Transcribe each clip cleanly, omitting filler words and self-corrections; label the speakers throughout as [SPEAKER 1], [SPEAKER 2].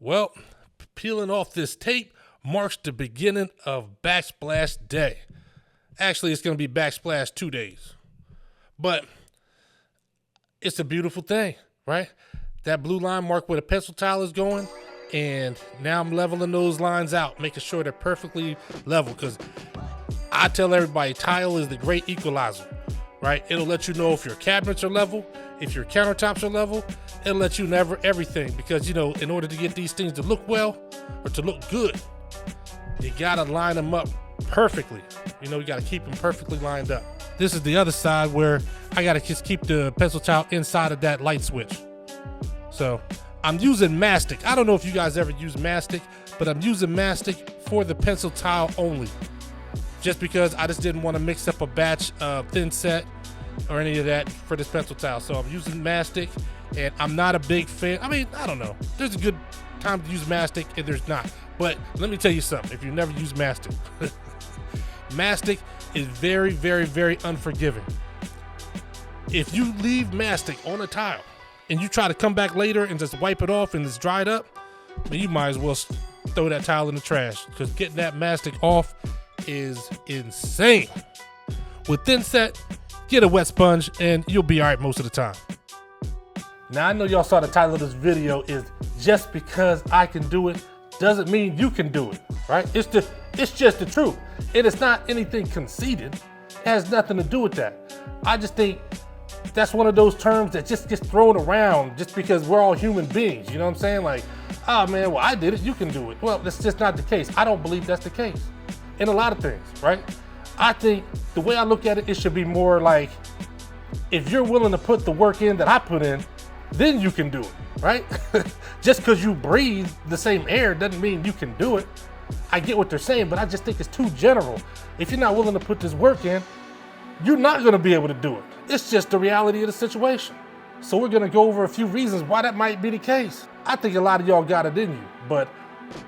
[SPEAKER 1] Well, peeling off this tape marks the beginning of Backsplash Day. Actually, it's going to be Backsplash 2 days. But it's a beautiful thing, right? That blue line marked where the pencil tile is going, and now I'm leveling those lines out, making sure they're perfectly level, because I tell everybody tile is the great equalizer, right? It'll let you know if your cabinets are level, if your countertops are level. It'll let you know everything, because, you know, in order to get these things to look well or to look good, you gotta line them up perfectly. You know, you gotta keep them perfectly lined up. This is the other side where I gotta just keep the pencil tile inside of that light switch. So I'm using mastic. I don't know if you guys ever use mastic, but I'm using mastic for the pencil tile only, just because I just didn't want to mix up a batch of thin set or any of that for this pencil tile. So I'm using mastic, and I'm not a big fan. I mean, I don't know. There's a good time to use mastic and there's not. But let me tell you something. If you never use mastic, mastic is very, very, very unforgiving. If you leave mastic on a tile and you try to come back later and just wipe it off and it's dried up, then you might as well throw that tile in the trash, because getting that mastic off is insane. With thin set, get a wet sponge and you'll be all right most of the time. Now, I know y'all saw the title of this video is "Just Because I Can Do It Doesn't Mean You Can Do It," right? It's just the truth. It is not anything conceited. It has nothing to do with that. I just think that's one of those terms that just gets thrown around just because we're all human beings. You know what I'm saying? Like, oh man, well, I did it, you can do it. Well, that's just not the case. I don't believe that's the case in a lot of things, right? I think the way I look at it, it should be more like, if you're willing to put the work in that I put in, then you can do it, right? Just because you breathe the same air doesn't mean you can do it. I get what they're saying, but I just think it's too general. If you're not willing to put this work in, you're not gonna be able to do it. It's just the reality of the situation. So we're gonna go over a few reasons why that might be the case. I think a lot of y'all got it in you, but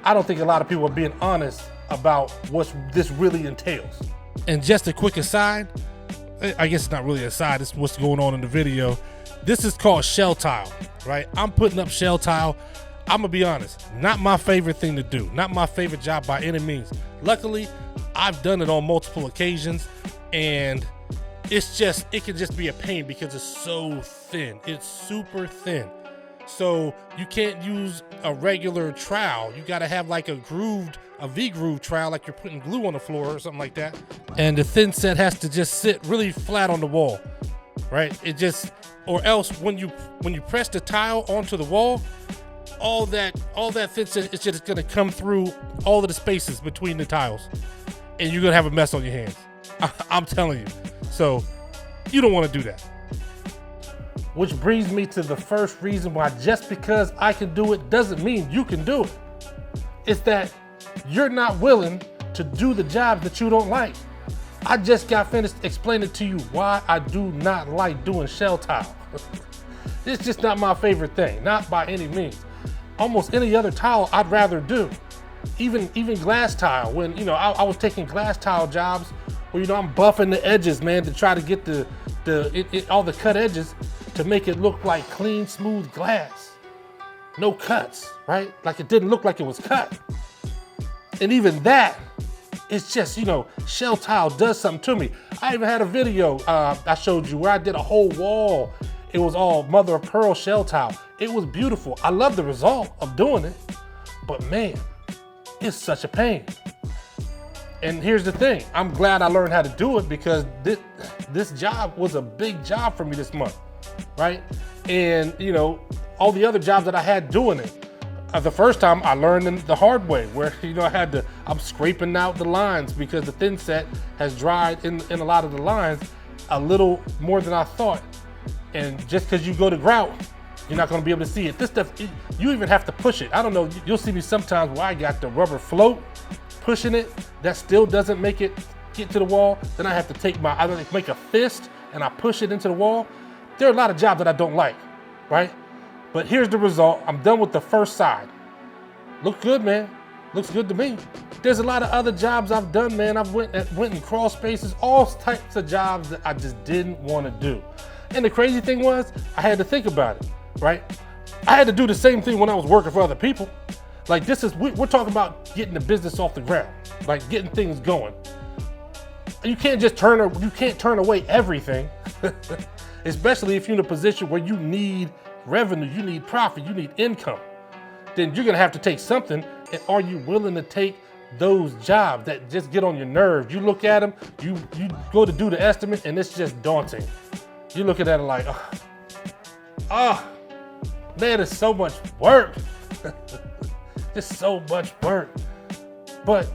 [SPEAKER 1] I don't think a lot of people are being honest about what this really entails. And just a quick aside, I guess it's not really an aside, it's what's going on in the video. This is called shell tile, right? I'm putting up shell tile. I'm gonna be honest, not my favorite thing to do, not my favorite job by any means. Luckily, I've done it on multiple occasions, and it can just be a pain because it's so thin. It's super thin. So you can't use a regular trowel. You gotta have like a V-groove trowel, like you're putting glue on the floor or something like that. And the thin set has to just sit really flat on the wall, right? Or else when you press the tile onto the wall, all that thin set is just gonna come through all of the spaces between the tiles, and you're gonna have a mess on your hands. I'm telling you. So you don't want to do that. Which brings me to the first reason why just because I can do it doesn't mean you can do it. It's that you're not willing to do the job that you don't like. I just got finished explaining to you why I do not like doing shell tile. It's just not my favorite thing, not by any means. Almost any other tile I'd rather do. Even glass tile, when, you know, I was taking glass tile jobs where, you know, I'm buffing the edges, man, to try to get all the cut edges to make it look like clean, smooth glass. No cuts, right? Like it didn't look like it was cut. And even that, it's just, you know, shell tile does something to me. I even had a video I showed you where I did a whole wall. It was all mother of pearl shell tile. It was beautiful. I love the result of doing it, but man, it's such a pain. And here's the thing, I'm glad I learned how to do it, because this job was a big job for me this month, right? And, you know, all the other jobs that I had doing it, the first time I learned the hard way, where, you know, I'm scraping out the lines because the thin set has dried in a lot of the lines a little more than I thought. And just because you go to grout, you're not gonna be able to see it. This stuff, you even have to push it. I don't know, you'll see me sometimes where I got the rubber float, pushing it, that still doesn't make it get to the wall. Then I have to make a fist and I push it into the wall. There are a lot of jobs that I don't like, right? But here's the result. I'm done with the first side. Look good, man. Looks good to me. There's a lot of other jobs I've done, man. I've went in crawl spaces, all types of jobs that I just didn't want to do. And the crazy thing was, I had to think about it, right? I had to do the same thing when I was working for other people. Like we're talking about getting the business off the ground, like getting things going. You can't turn away everything, especially if you're in a position where you need revenue, you need profit, you need income. Then you're gonna have to take something. And are you willing to take those jobs that just get on your nerves? You look at them, you go to do the estimate, and it's just daunting. You look at that and like, man, it's so much work. It's so much work. But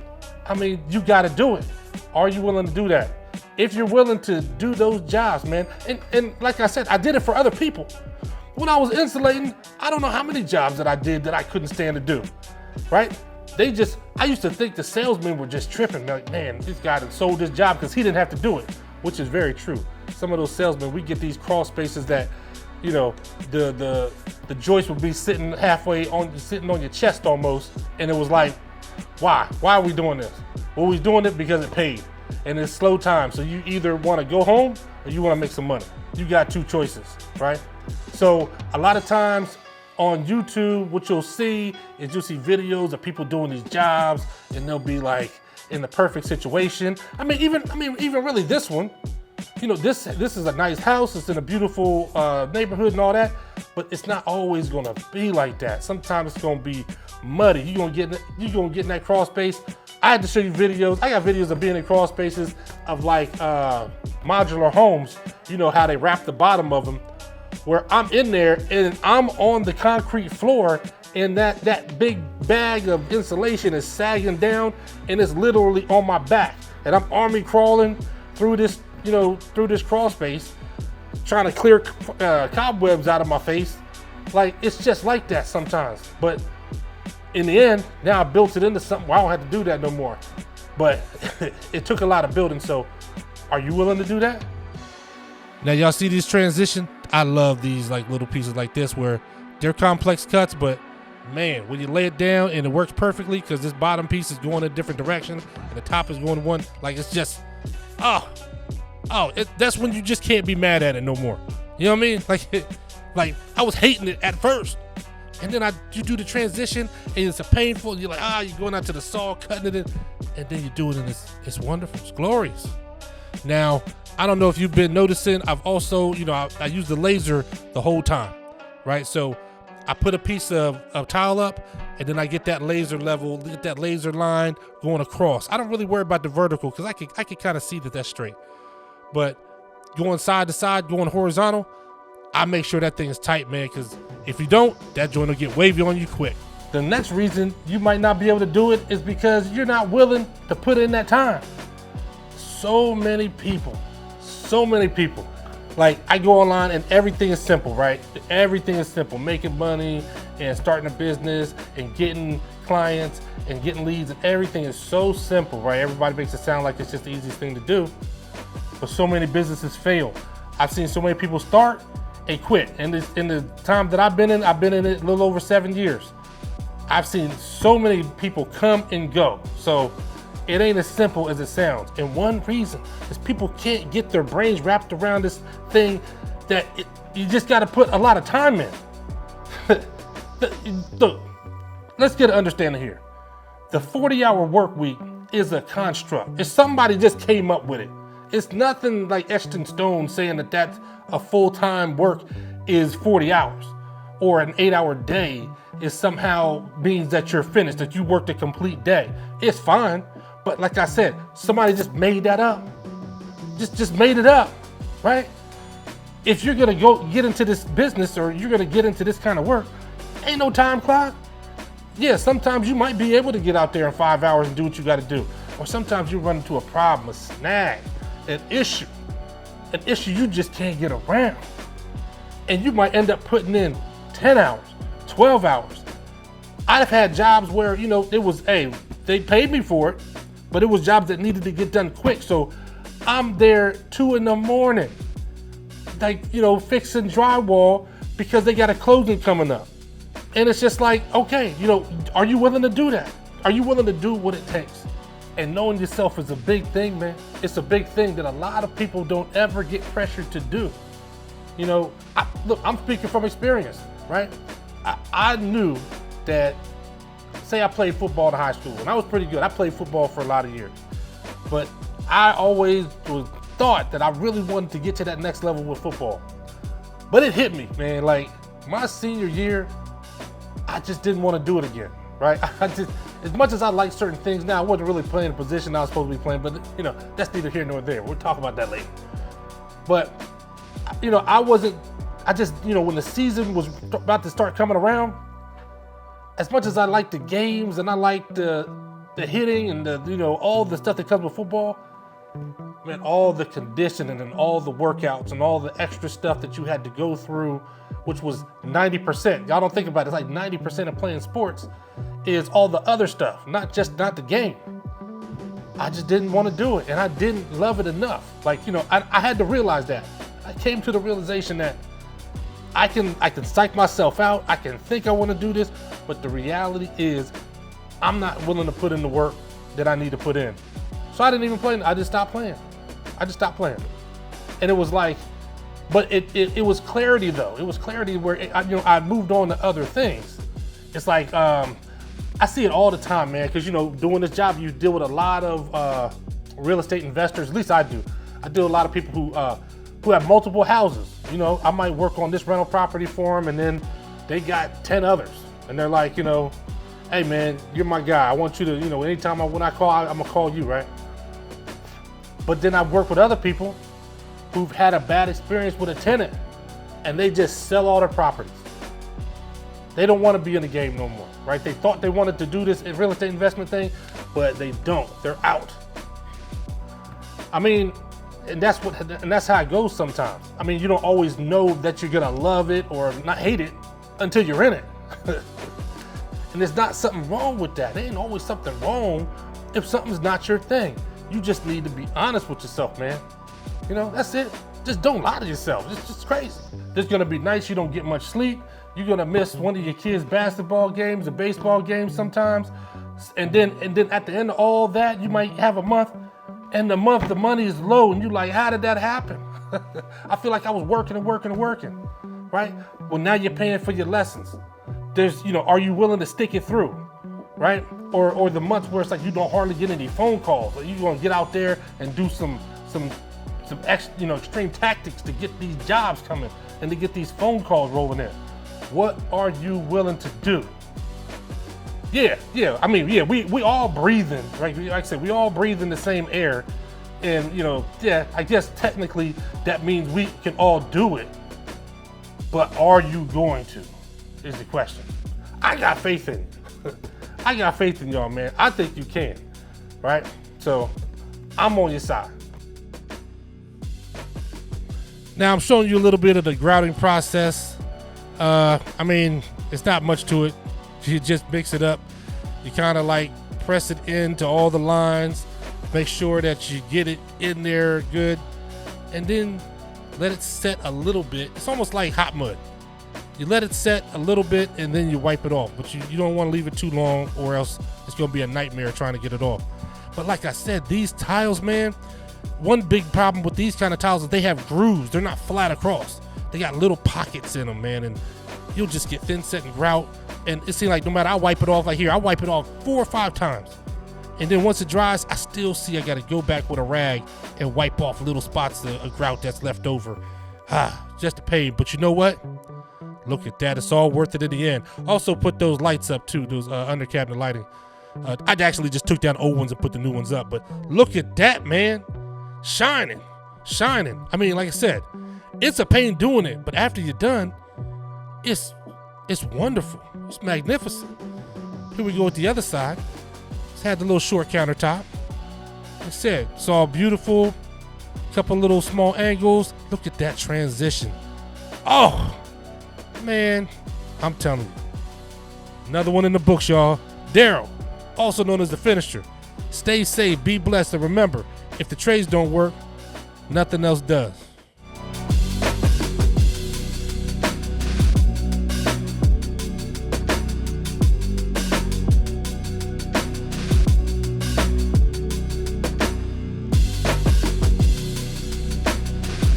[SPEAKER 1] I mean, you gotta do it. Are you willing to do that? If you're willing to do those jobs, man, and like I said, I did it for other people. When I was insulating, I don't know how many jobs that I did that I couldn't stand to do, right? I used to think the salesmen were just tripping. Like, man, this guy that sold this job because he didn't have to do it, which is very true. Some of those salesmen, we get these crawl spaces that, you know, the joist would be sitting halfway sitting on your chest almost, and it was like, why? Why are we doing this? Well, we're doing it because it paid, and it's slow time. So you either want to go home or you want to make some money. You got two choices, right? So a lot of times on YouTube, what you'll see is videos of people doing these jobs, and they'll be like in the perfect situation. I mean, even really this one, you know, this is a nice house. It's in a beautiful neighborhood and all that, but it's not always gonna be like that. Sometimes it's gonna be muddy. You're gonna get in that crawl space. I had to show you videos. I got videos of being in crawl spaces of like modular homes. You know how they wrap the bottom of them, where I'm in there and I'm on the concrete floor, and that big bag of insulation is sagging down, and it's literally on my back, and I'm army crawling through this, you know, through this crawl space, trying to clear cobwebs out of my face. Like, it's just like that sometimes. But in the end, now I built it into something where I don't have to do that no more. But it took a lot of building. So are you willing to do that? Now y'all see this transition? I love these like little pieces like this where they're complex cuts, but man, when you lay it down and it works perfectly, because this bottom piece is going a different direction and the top is going one, like it's just, that's when you just can't be mad at it no more. You know what I mean? Like I was hating it at first, and then you do the transition and it's a painful. You're like, you're going out to the saw, cutting it in, and then you do it and it's wonderful, it's glorious. Now, I don't know if you've been noticing, I've also, you know, I use the laser the whole time, right? So I put a piece of tile up, and then I get that laser level, get that laser line going across. I don't really worry about the vertical because I can kind of see that that's straight. But going side to side, going horizontal, I make sure that thing is tight, man, because if you don't, that joint will get wavy on you quick. The next reason you might not be able to do it is because you're not willing to put in that time. So many people, like I go online and everything is simple, right? Everything is simple, making money and starting a business and getting clients and getting leads, and everything is so simple, right? Everybody makes it sound like it's just the easiest thing to do, but so many businesses fail. I've seen so many people start and quit. And in the time that I've been in it a little over 7 years. I've seen so many people come and go. So it ain't as simple as it sounds. And one reason is people can't get their brains wrapped around this thing that you just got to put a lot of time in. Look, let's get an understanding here. The 40-hour work week is a construct. If somebody just came up with it, it's nothing like etched in stone saying that that's a full-time work is 40 hours, or an 8-hour day is somehow means that you're finished, that you worked a complete day. It's fine. But like I said, somebody just made that up. Just made it up, right? If you're gonna go get into this business, or you're gonna get into this kind of work, ain't no time clock. Yeah, sometimes you might be able to get out there in 5 hours and do what you gotta do. Or sometimes you run into a problem, a snag, an issue you just can't get around. And you might end up putting in 10 hours, 12 hours. I've had jobs where, you know, it was, they paid me for it, but it was jobs that needed to get done quick. So I'm there 2 a.m, like, you know, fixing drywall because they got a closing coming up. And it's just like, okay, you know, are you willing to do that? Are you willing to do what it takes? And knowing yourself is a big thing, man. It's a big thing that a lot of people don't ever get pressured to do. You know, look, I'm speaking from experience, right? I knew that say I played football in high school, and I was pretty good. I played football for a lot of years. But I always thought that I really wanted to get to that next level with football. But it hit me, man. Like, my senior year, I just didn't want to do it again, right? As much as I like certain things now, I wasn't really playing the position I was supposed to be playing, but, you know, that's neither here nor there. We'll talk about that later. But, you know, when the season was about to start coming around, as much as I like the games and I like the hitting and all the stuff that comes with football, man, all the conditioning and all the workouts and all the extra stuff that you had to go through, which was 90%. Y'all don't think about it. It's like 90% of playing sports is all the other stuff, not the game. I just didn't want to do it, and I didn't love it enough. Like, I had to realize that. I came to the realization that I can psych myself out. I can think I want to do this, but the reality is I'm not willing to put in the work that I need to put in. So I didn't even play. I just stopped playing. And it was like, but it was clarity though. It was clarity where I moved on to other things. It's like, I see it all the time, man, because doing this job, you deal with a lot of real estate investors. At least I do. I deal with a lot of people who have multiple houses. I might work on this rental property for them, and then they got 10 others, and they're like, hey man, you're my guy. I want you to, anytime when I call, I'm gonna call you, right? But then I've worked with other people who've had a bad experience with a tenant, and they just sell all their properties. They don't want to be in the game no more, right? They thought they wanted to do this real estate investment thing, but they don't. They're out. I mean, and that's how it goes sometimes. I mean, you don't always know that you're gonna love it or not hate it until you're in it. And there's not something wrong with that. There ain't always something wrong if something's not your thing. You just need to be honest with yourself, man. That's it. Just don't lie to yourself. It's just crazy. There's gonna be nights you don't get much sleep. You're gonna miss one of your kids' basketball games or baseball games sometimes. And then at the end of all that, you might have a month, and the money is low, and you're like, how did that happen? I feel like I was working, right? Well, now you're paying for your lessons. Are you willing to stick it through, right? Or the months where it's like you don't hardly get any phone calls, or you gonna get out there and do some extreme tactics to get these jobs coming and to get these phone calls rolling in. What are you willing to do? Yeah. I mean, we all breathing, right? Like I said, we all breathe in the same air. And, I guess technically that means we can all do it. But are you going to, is the question. I got faith in you. I got faith in y'all, man. I think you can, right? So I'm on your side. Now I'm showing you a little bit of the grouting process. I mean, it's not much to it. You just mix it up. You kind of like press it into all the lines, make sure that you get it in there good, and then let it set a little bit. It's almost like hot mud. You let it set a little bit and then you wipe it off, but you don't want to leave it too long or else it's going to be a nightmare trying to get it off. But like I said, these tiles, man, one big problem with these kind of tiles is they have grooves. They're not flat across. They got little pockets in them, man, and you'll just get thin set and grout. And it seems like no matter, I wipe it off, like here, I wipe it off 4 or 5 times. And then once it dries, I still see I got to go back with a rag and wipe off little spots of grout that's left over. Just a pain. But you know what? Look at that. It's all worth it in the end. Also put those lights up too, those under cabinet lighting. I actually just took down old ones and put the new ones up. But look at that, man. Shining. I mean, like I said, it's a pain doing it. But after you're done, it's wonderful. It's magnificent. Here we go with the other side. It's had the little short countertop. Like I said, it's all beautiful. Couple little small angles. Look at that transition. Oh, man, I'm telling you. Another one in the books, y'all. Daryl, also known as the finisher. Stay safe, be blessed, and remember, if the trades don't work, nothing else does.